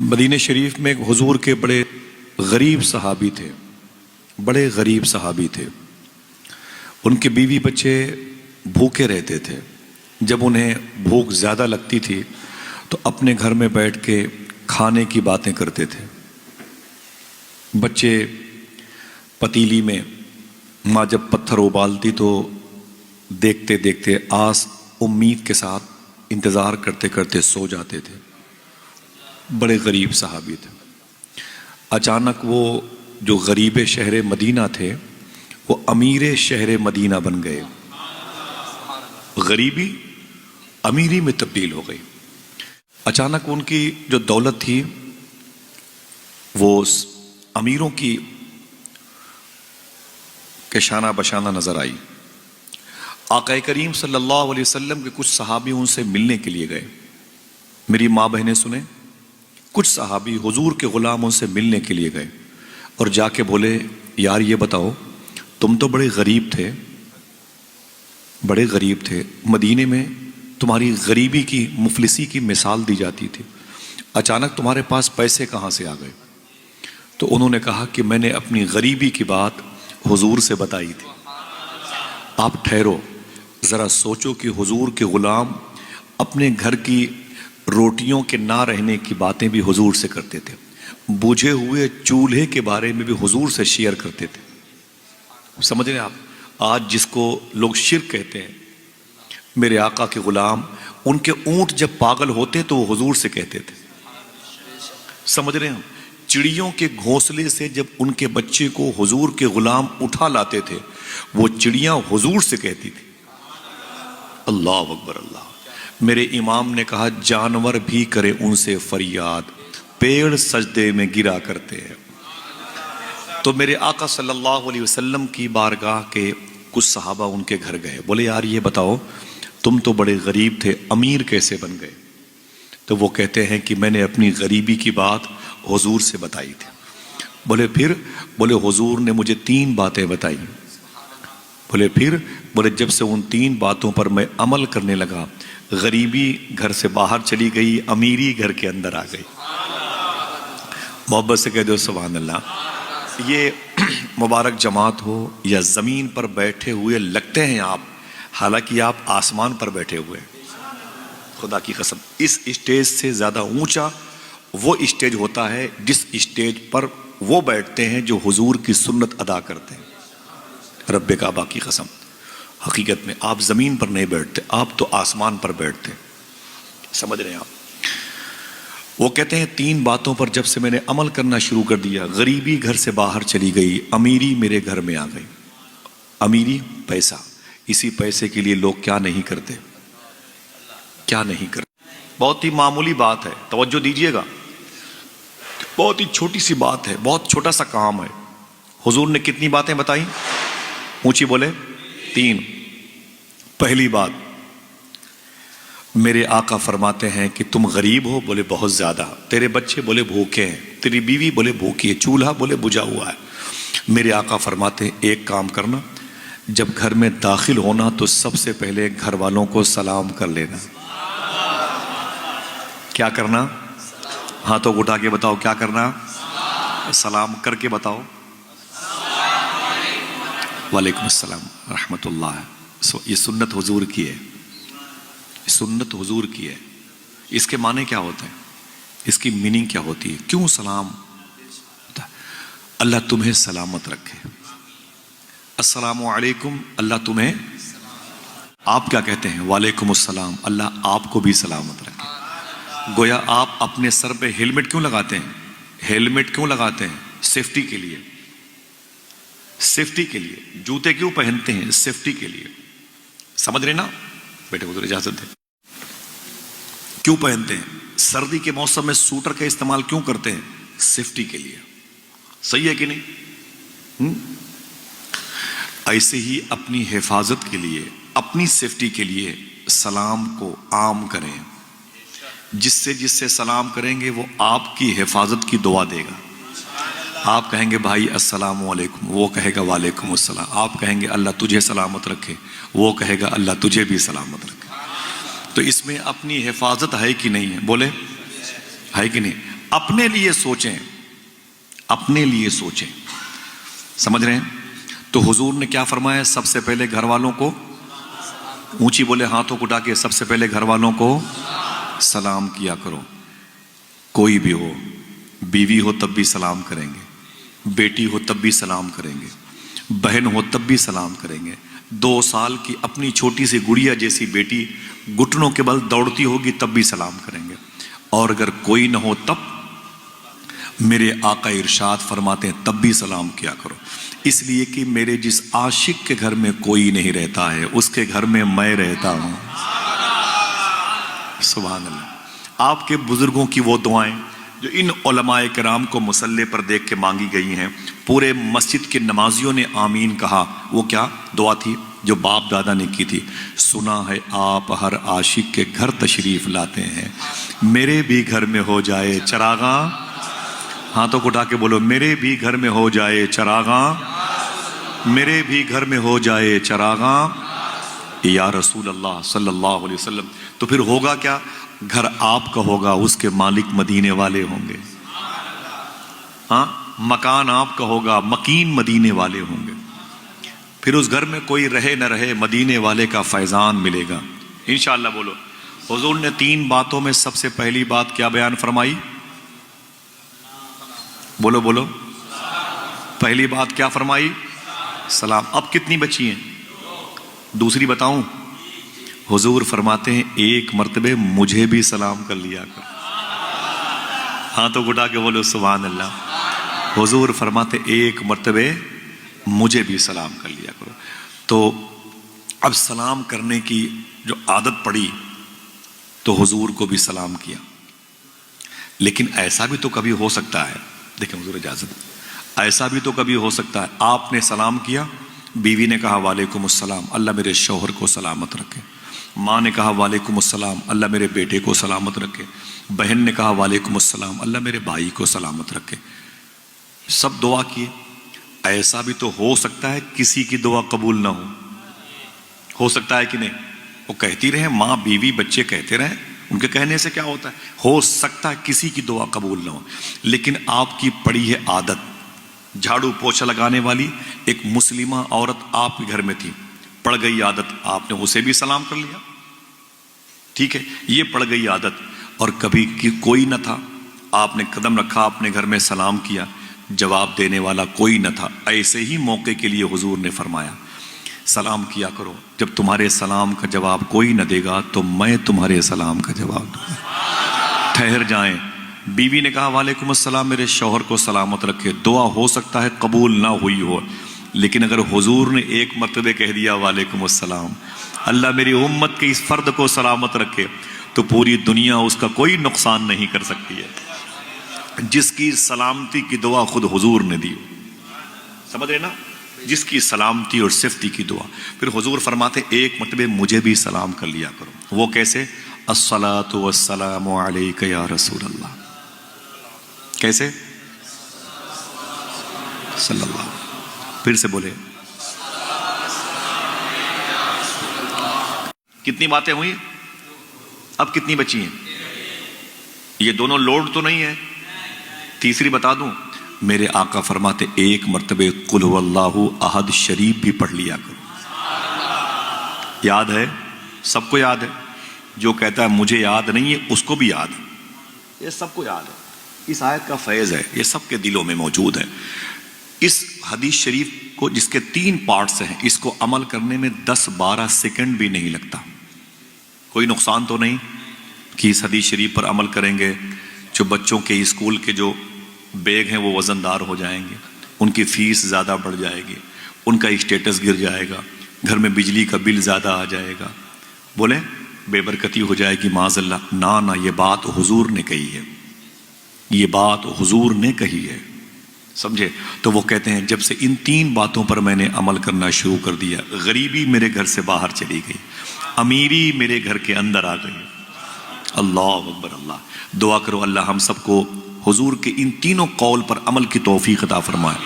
مدینہ شریف میں حضور کے بڑے غریب صحابی تھے، بڑے غریب صحابی تھے۔ ان کے بیوی بچے بھوکے رہتے تھے۔ جب انہیں بھوک زیادہ لگتی تھی تو اپنے گھر میں بیٹھ کے کھانے کی باتیں کرتے تھے۔ بچے پتیلی میں ماں جب پتھر ابالتی تو دیکھتے دیکھتے آس امید کے ساتھ انتظار کرتے کرتے سو جاتے تھے۔ بڑے غریب صحابی تھے۔ اچانک وہ جو غریب شہر مدینہ تھے وہ امیر شہر مدینہ بن گئے۔ غریبی امیری میں تبدیل ہو گئی۔ اچانک ان کی جو دولت تھی وہ امیروں کی کے شانہ بشانہ نظر آئی۔ آقا کریم صلی اللہ علیہ وسلم کے کچھ صحابی ان سے ملنے کے لیے گئے۔ میری ماں بہنیں سنیں، کچھ صحابی حضور کے غلام ان سے ملنے کے لیے گئے اور جا کے بولے، یار یہ بتاؤ، تم تو بڑے غریب تھے، بڑے غریب تھے، مدینے میں تمہاری غریبی کی مفلسی کی مثال دی جاتی تھی، اچانک تمہارے پاس پیسے کہاں سے آ گئے؟ تو انہوں نے کہا کہ میں نے اپنی غریبی کی بات حضور سے بتائی تھی۔ آپ ٹھہرو، ذرا سوچو کہ حضور کے غلام اپنے گھر کی روٹیوں کے نہ رہنے کی باتیں بھی حضور سے کرتے تھے، بجھے ہوئے چولہے کے بارے میں بھی حضور سے شیئر کرتے تھے۔ سمجھ رہے ہیں آپ؟ آج جس کو لوگ شرک کہتے ہیں، میرے آقا کے غلام ان کے اونٹ جب پاگل ہوتے تو وہ حضور سے کہتے تھے۔ سمجھ رہے ہیں؟ چڑیوں کے گھونسلے سے جب ان کے بچے کو حضور کے غلام اٹھا لاتے تھے وہ چڑیاں حضور سے کہتی تھی۔ اللہ اکبر اللہ۔ میرے امام نے کہا جانور بھی کرے ان سے فریاد، پیڑ سجدے میں گرا کرتے ہیں۔ تو میرے آقا صلی اللہ علیہ وسلم کی بارگاہ کے کچھ صحابہ ان کے گھر گئے، بولے یار یہ بتاؤ، تم تو بڑے غریب تھے، امیر کیسے بن گئے؟ تو وہ کہتے ہیں کہ میں نے اپنی غریبی کی بات حضور سے بتائی تھی۔ بولے پھر؟ بولے حضور نے مجھے 3 باتیں بتائی۔ بولے پھر؟ بولے جب سے ان 3 باتوں پر میں عمل کرنے لگا، غریبی گھر سے باہر چلی گئی، امیری گھر کے اندر آ گئی۔ محبت سے کہہ دو سبحان اللہ۔ یہ مبارک جماعت ہو یا زمین پر بیٹھے ہوئے لگتے ہیں آپ، حالانکہ آپ آسمان پر بیٹھے ہوئے ہیں۔ خدا کی قسم اس اسٹیج سے زیادہ اونچا وہ اسٹیج ہوتا ہے جس اسٹیج پر وہ بیٹھتے ہیں جو حضور کی سنت ادا کرتے ہیں۔ رب کعبہ کی قسم، حقیقت میں آپ زمین پر نہیں بیٹھتے، آپ تو آسمان پر بیٹھتے۔ سمجھ رہے ہیں آپ؟ وہ کہتے ہیں 3 باتوں پر جب سے میں نے عمل کرنا شروع کر دیا، غریبی گھر سے باہر چلی گئی، امیری میرے گھر میں آ گئی۔ امیری پیسہ، اسی پیسے کے لیے لوگ کیا نہیں کرتے، کیا نہیں کرتے۔ بہت ہی معمولی بات ہے، توجہ دیجئے گا، بہت ہی چھوٹی سی بات ہے، بہت چھوٹا سا کام ہے۔ حضور نے کتنی باتیں بتائیں؟ اونچی بولے 3۔ پہلی بات، میرے آقا فرماتے ہیں کہ تم غریب ہو، بولے بہت زیادہ، تیرے بچے بولے بھوکے ہیں، تیری بیوی بولے بھوکی ہے، چولہا بولے بجھا ہوا ہے۔ میرے آقا فرماتے ہیں ایک کام کرنا، جب گھر میں داخل ہونا تو سب سے پہلے گھر والوں کو سلام کر لینا۔ کیا کرنا؟ ہاتھوں کو اٹھا کے بتاؤ کیا کرنا؟ سلام کر کے بتاؤ۔ وعلیکم السلام رحمت اللہ۔ یہ سنت حضور کی ہے، سنت حضور کی ہے۔ اس کے معنی کیا ہوتے ہیں؟ اس کی میننگ کیا ہوتی ہے؟ کیوں سلام؟ اللہ تمہیں سلامت رکھے۔ السلام علیکم، اللہ تمہیں، آپ کیا کہتے ہیں؟ وعلیکم السلام، اللہ آپ کو بھی سلامت رکھے۔ گویا آپ اپنے سر پہ ہیلمٹ کیوں لگاتے ہیں؟ ہیلمٹ کیوں لگاتے ہیں؟ سیفٹی کے لیے، سیفٹی کے لیے۔ جوتے کیوں پہنتے ہیں؟ سیفٹی کے لیے۔ سمجھ رہے نا؟ بیٹے حضور اجازت دے۔ کیوں پہنتے ہیں؟ سردی کے موسم میں سوٹر کا استعمال کیوں کرتے ہیں؟ سیفٹی کے لیے۔ صحیح ہے کہ نہیں؟ ایسے ہی اپنی حفاظت کے لیے، اپنی سیفٹی کے لیے سلام کو عام کریں۔ جس سے سلام کریں گے وہ آپ کی حفاظت کی دعا دے گا۔ آپ کہیں گے بھائی السلام علیکم، وہ کہے گا وعلیکم السلام۔ آپ کہیں گے اللہ تجھے سلامت رکھے، وہ کہے گا اللہ تجھے بھی سلامت رکھے۔ تو اس میں اپنی حفاظت ہے کہ نہیں ہے؟ بولے ہے کہ نہیں؟ اپنے لیے سوچیں، اپنے لیے سوچیں. سمجھ رہے ہیں؟ تو حضور نے کیا فرمایا؟ سب سے پہلے گھر والوں کو، اونچی بولے ہاتھوں کو اٹھا کے، سب سے پہلے گھر والوں کو سلام کیا کرو. کوئی بھی ہو، بیوی ہو تب بھی سلام کریں گے، بیٹی ہو تب بھی سلام کریں گے، بہن ہو تب بھی سلام کریں گے. 2 سال کی اپنی چھوٹی سی گڑیا جیسی بیٹی گھٹنوں کے بل دوڑتی ہوگی تب بھی سلام کریں گے. اور اگر کوئی نہ ہو تب میرے آقا ارشاد فرماتے ہیں تب بھی سلام کیا کرو. اس لیے کہ میرے جس عاشق کے گھر میں کوئی نہیں رہتا ہے اس کے گھر میں میں رہتا ہوں. سبحان اللہ. آپ کے بزرگوں کی وہ دعائیں جو ان علماء کرام کو مصلی پر دیکھ کے مانگی گئی ہیں، پورے مسجد کے نمازیوں نے آمین کہا. وہ کیا دعا تھی جو باپ دادا نے کی تھی؟ سنا ہے آپ ہر عاشق کے گھر تشریف لاتے ہیں، میرے بھی گھر میں ہو جائے چراغاں. ہاتھوں کو اٹھا کے بولو، میرے بھی گھر میں ہو جائے چراغاں، میرے بھی گھر میں ہو جائے چراغاں یا رسول اللہ صلی اللہ علیہ وسلم. تو پھر ہوگا کیا؟ گھر آپ کا ہوگا، اس کے مالک مدینے والے ہوں گے. ہاں، مکان آپ کا ہوگا، مکین مدینے والے ہوں گے. پھر اس گھر میں کوئی رہے نہ رہے، مدینے والے کا فیضان ملے گا انشاءاللہ. بولو. حضور نے 3 باتوں میں سب سے پہلی بات کیا بیان فرمائی؟ بولو بولو. پہلی بات کیا فرمائی؟ سلام. اب کتنی بچی ہیں؟ دوسری بتاؤں؟ حضور فرماتے ہیں 1 مرتبہ مجھے بھی سلام کر لیا کر. ہاتھوں کو اٹھا کے بولو سبحان اللہ. حضور فرماتے 1 مرتبہ مجھے بھی سلام کر لیا کرو. تو اب سلام کرنے کی جو عادت پڑی تو حضور کو بھی سلام کیا. لیکن ایسا بھی تو کبھی ہو سکتا ہے، دیکھیں حضور اجازت، ایسا بھی تو کبھی ہو سکتا ہے آپ نے سلام کیا، بیوی نے کہا وعلیکم السلام، اللہ میرے شوہر کو سلامت رکھے. ماں نے کہا وعلیکم السلام، اللہ میرے بیٹے کو سلامت رکھے. بہن نے کہا وعلیکم السلام، اللہ میرے بھائی کو سلامت رکھے. سب دعا کیے. ایسا بھی تو ہو سکتا ہے کسی کی دعا قبول نہ ہو سکتا ہے کہ نہیں؟ وہ کہتی رہے، ماں بیوی بچے کہتے رہیں، ان کے کہنے سے کیا ہوتا ہے؟ ہو سکتا ہے کسی کی دعا قبول نہ ہو. لیکن آپ کی پڑی ہے عادت، جھاڑو پوچھا لگانے والی ایک مسلمہ عورت آپ کے گھر میں تھی، پڑ گئی عادت، آپ نے اسے بھی سلام کر لیا. ٹھیک ہے، یہ پڑ گئی عادت. اور کبھی کوئی نہ تھا، آپ نے قدم رکھا اپنے گھر میں، سلام کیا، جواب دینے والا کوئی نہ تھا. ایسے ہی موقع کے لیے حضور نے فرمایا سلام کیا کرو. جب تمہارے سلام کا جواب کوئی نہ دے گا تو میں تمہارے سلام کا جواب دوں گا. ٹھہر جائیں. بیوی نے کہا وعلیکم السلام، میرے شوہر کو سلامت رکھے. دعا ہو سکتا ہے قبول نہ ہوئی ہو، لیکن اگر حضور نے 1 مرتبہ کہہ دیا وعلیکم السلام، اللہ میری امت کے اس فرد کو سلامت رکھے، تو پوری دنیا اس کا کوئی نقصان نہیں کر سکتی ہے. جس کی سلامتی کی دعا خود حضور نے دی. سمجھ رہے نا؟ جس کی سلامتی اور سیفٹی کی دعا. پھر حضور فرماتے 1 مرتبہ مجھے بھی سلام کر لیا کرو. وہ کیسے؟ الصلاۃ والسلام علیک یا رسول اللہ. کیسے؟ صلی اللہ. پھر سے بولے. کتنی باتیں ہوئی؟ اب کتنی بچی ہیں؟ یہ دونوں لوڈ تو نہیں ہے. تیسری بتا دوں، میرے آقا فرماتے 1 مرتبہ قل هو اللہ احد شریف بھی پڑھ لیا کرو. یاد ہے؟ سب کو یاد ہے. جو کہتا ہے مجھے یاد نہیں ہے اس کو بھی یاد ہے. یہ سب کو یاد ہے. اس آیت کا فیض ہے، یہ سب کے دلوں میں موجود ہے. اس حدیث شریف کو جس کے 3 پارٹس ہیں، اس کو عمل کرنے میں 10-12 سیکنڈ بھی نہیں لگتا. کوئی نقصان تو نہیں کہ اس حدیث شریف پر عمل کریں گے جو بچوں کے اسکول کے جو بیگ ہیں وہ وزن دار ہو جائیں گے، ان کی فیس زیادہ بڑھ جائے گی، ان کا اسٹیٹس گر جائے گا، گھر میں بجلی کا بل زیادہ آ جائے گا، بولیں بے برکتی ہو جائے گی معاذ اللہ. نہ یہ بات حضور نے کہی ہے، یہ بات حضور نے کہی ہے. سمجھے؟ تو وہ کہتے ہیں جب سے ان 3 باتوں پر میں نے عمل کرنا شروع کر دیا، غریبی میرے گھر سے باہر چلی گئی، امیری میرے گھر کے اندر آ گئی. اللہ اکبر. اللہ. دعا کرو اللہ ہم سب کو حضور کے ان 3 قول پر عمل کی توفیق عطا فرمائے.